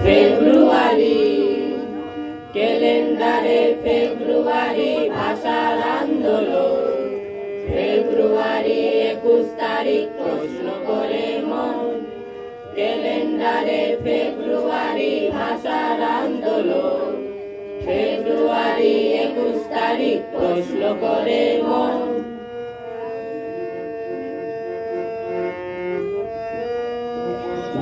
ফেব্রুয়ারি ক্যালেন্ডারে ফেব্রুয়ারি ভাষার আন্দোলন, ফেব্রুয়ারি 21 তারিখ প্রশ্ন করে মন, ক্যালেন্ডারে ফেব্রুয়ারি ভাষার আন্দোলন, ফেব্রুয়ারি 21 তারিখ প্রশ্ন করে মন।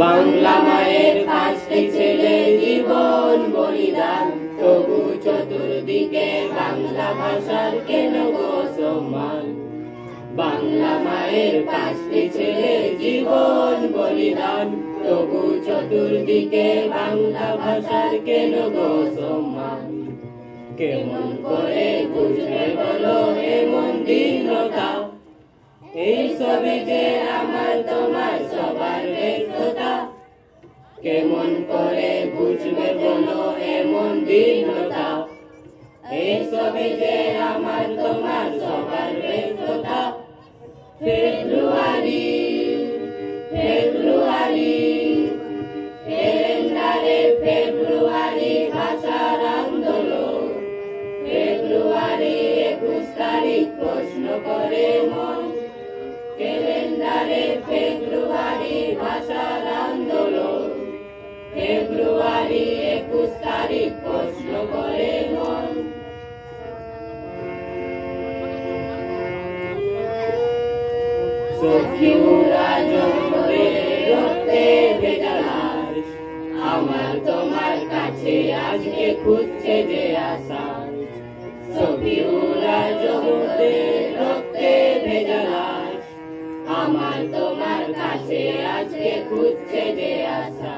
বাংলা মায়ের 5টি ছেলে জীবন বলিদান, তবু চতুর্দিকে বাংলা ভাষার কেন গো সম্মান। বাংলা মায়ের 5টি ছেলে জীবন বলিদান, তবু চতুর্দিকে বাংলা ভাষার কেন গো সম্মান। কেমন করে বুঝবে বলো এমন দীনতা, এই সবই যে আমার তোমার সবার ব্যর্থতা। কেমন করে বুঝবে বলো এমন দীনতা, এই সবই যে আমার তোমার সবার ব্যর্থতা। ফেব্রুয়ারি ফেব্রুয়ারি ক্যালেন্ডারে ফেব্রুয়ারি ভাষার আন্দোলন, ফেব্রুয়ারি 21 তারিখ প্রশ্ন করে মন, ক্যালেন্ডারে ফেব্রুয়ারি ভাষার আন্দোলন, ফেব্রুয়ারি 21 তারিখ প্রশ্ন করে মন। সখীরা জঙ্গলে রক্তে ভেজা লাশ, আমার তোমার কাছে আজকে খুঁজছে যে আশা। সখীরা জঙ্গলে রক্তে ভেজা লাশ, আমার তোমার কাছে আজকে খুঁজছে যে আশা।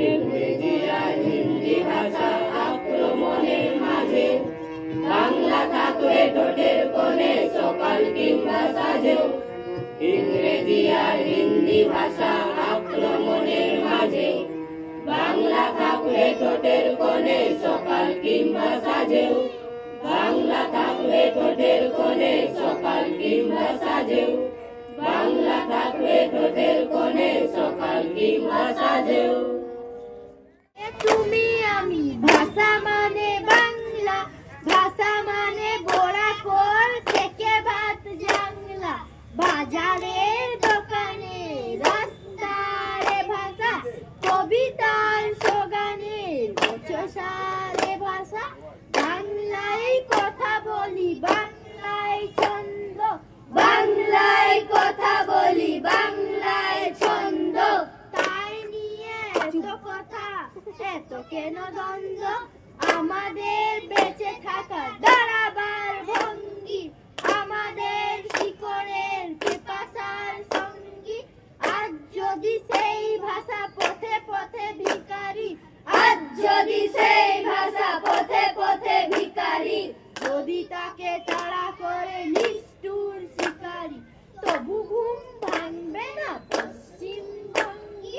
ইংরেজি আর হিন্দি ভাষা আক্রমণের মাঝে, বাংলা থাকবে ঠোঁটের কোণে সকাল কিংবা সাজেও। ইংরেজি আর হিন্দি ভাষা আক্রমণের মাঝে, বাংলা থাকবে ঠোঁটের কোণে সকাল কিংবা সাজেও। বাংলা থাকবে ঠোঁটের কোণে সকাল কিংবা সাজেও। বাংলা থাকবে ঠোঁটের কোণে সকাল কিংবা সাজেও। তুমি আমি ভাষা মানে বাংলা, ভাষা মানে বরাকর থেকে ভাত জাংলা। বাজারের দোকানে রাস্তারে ভাষা, কবিতার স্লোগানের বচসারে ভাষা। বাংলায় কথা বলি বাংলায় ছন্দ, বাংলায় কথা বলি বাংলায় ছন্দ। তাই নিয়ে এত কথা এত কেন দ্বন্দ্ব, আমাদের বেঁচে থাকা দাঁড়াবার ভঙ্গি, আমাদের শিকড়ের পিপাসার সঙ্গী। আজ যদি সেই ভাষা পথে পথে ভিখারি, আজ যদি সেই ভাষা পথে পথে ভিখারি, যদি তাকে তাড়া করে নিষ্ঠুর শিকারী, তবু ঘুম ভাঙবে না পশ্চিমবঙ্গী।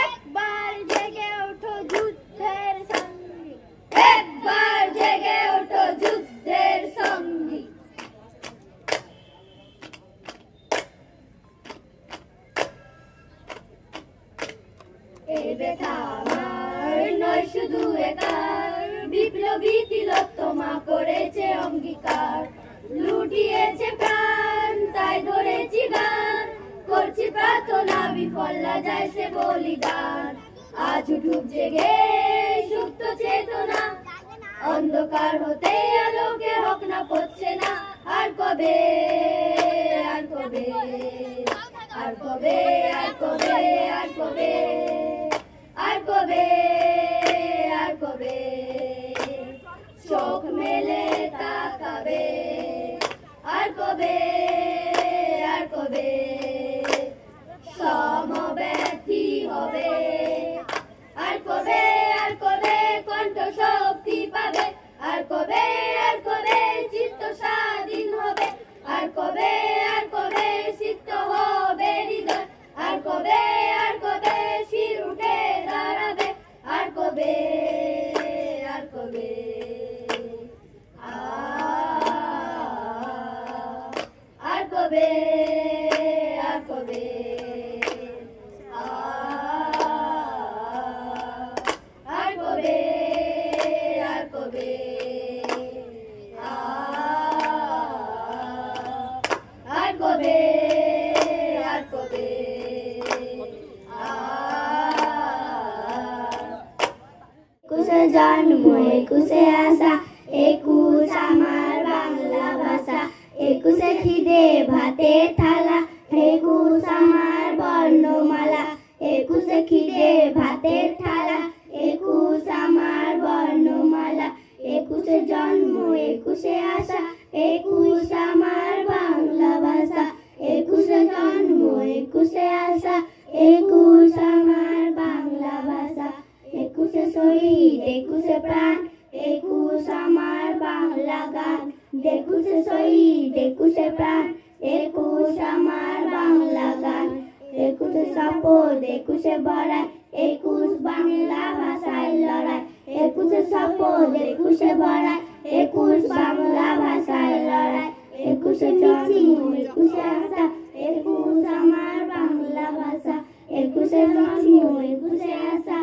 একবার জেগে ওঠো যুদ্ধের সঙ্গী, একবার জেগে ওঠো যুদ্ধের সঙ্গী। এই ব্যথা আমার নয় শুধু একার, বিপ্লবী তিলোত্তমা করেছে অঙ্গীকার। লুটিয়েছে প্রাণ তাই ধরেছি গান, করছি প্রার্থনা বিফলা যায় সে বলিদান। আজ উঠুক জেগে সুপ্ত চেতনা, অন্ধকার হতে আলোকে হক না পড়ছে না। আর কবে আর কবে আর কবে আর কবে আর কবে আর কবে আর কবে চোখ মেলে তাকাবে। আর কবে আর কবে সমব্যথী হবে। আর কবে কণ্ঠ শক্তি পাবে। আর কবে চিত্ত স্বাধীন হবে। আর কবে সিদ্ধ হবে হৃদয়। আর কবে একুশে জন্ম একুশে আশা, একুশ আমার বাংলা ভাষা। একুশে খিদে ভাতের থালা, একুশ আমার বর্ণমালা। একুশে খিদে ভাতের থালা, একুশ আমার বর্ণমালা। একুশে জন্ম একুশে আশা, একুশ আমার বাংলা ভাষা। একুশে জন্ম একুশে আশা, একুশ আমার বাংলা ভাষা। একুশে শহীদ একুশে প্রাণ, একুশ আমার বাংলা গান। একুশে শহীদ একুশে প্রাণ, একুশ আমার বাংলা গান। একুশে শপথ একুশে বড়াই, একুশ বাংলা ভাষায় লড়াই। একুশে শপথ একুশে বড়াই, একুশ বাংলা ভাষায় লড়াই। একুশে জন্ম একুশে আশা, একুশ আমার বাংলা ভাষা। একুশে জন্ম একুশে আশা,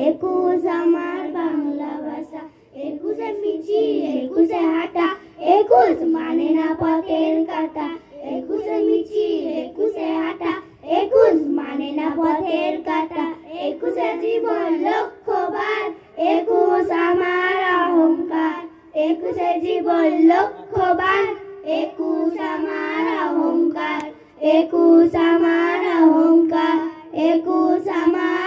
একুশ আমার বাংলা ভাষা। একুশে মিছিল একুশে হাঁটা, একুশ মানে না পথের কাটা। একুশে মিছিল একুশে হাঁটা, একুশ মানে না পথের কাটা। একুশে জীবন লক্ষ্যবান, একুশ আমার অহংকার। একুশে জীবন লক্ষ্যবান, একুশ আমার অহংকার। একুশ আমার অহংকার, একুশ আমার